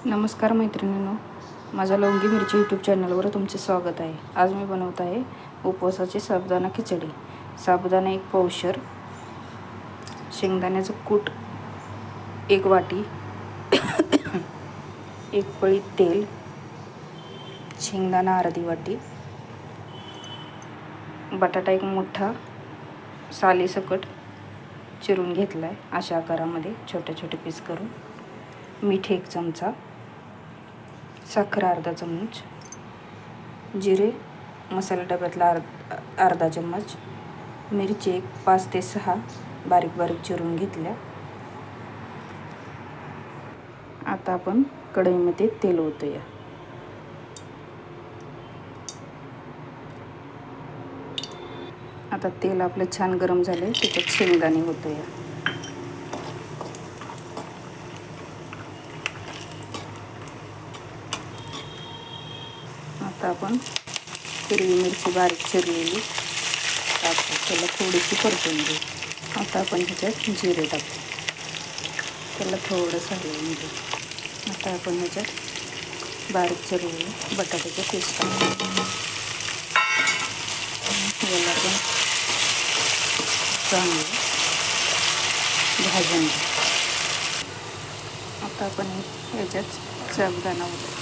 नमस्कार मैत्रिणींनो, माझ्या लवंगी मिरची यूट्यूब चॅनलवर तुमचे स्वागत आहे. आज मी बनवत आहे उपवासाची साबुदाणा खिचडी. साबुदाणा 1 पावशर, शेंगदाण्याचं कूट 1 वाटी, 1 पळी तेल, शेंगदाणा अर्धी वाटी, बटाटा 1 मोठा सालीसकट चिरून घेतला आहे अशा आकारामध्ये छोटे छोटे पीस करून, मीठ 1 चमचा, साखर अर्धा चमच, जिरे मसाला डब्यातला अर्धा चम्मच, मिरची 5 ते 6 बारीक बारीक चिरून घेतल्या. आता आपण कढईमध्ये तेल ओतूया. आता तेल आपलं छान गरम झाले, त्याच्यात शेंगदाणे ओतूया. आता आपण हिरवी मिरची बारीक चिरलेली टाकू, त्याला थोडीशी परतून घेऊ. आता आपण ह्याच्यात जिरे टाकू, त्याला थोडंसं हलवून घेऊ. आता आपण ह्याच्यात बारीक चिरलेले बटाट्याचे पीस टाकू. याला पण चांगलं भाजून घेऊ. आता आपण ह्याच्यात साबुदाणा ओतू.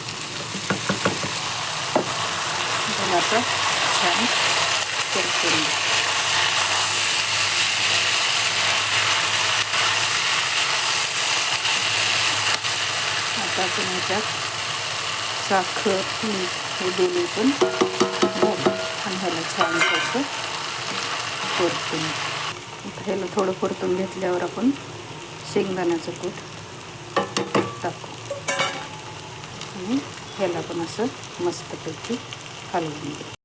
आता छान परतून घेऊ. आता आपण ह्याच्यात साखर मीठ हे दोन्ही पण घालू आणि ह्याला छान असं परतून घेऊ. ह्याला थोडं परतून घेतल्यावर आपण शेंगदाण्याचं कूट टाकू आणि ह्याला पण असं मस्तपैकी हलवून घेऊ.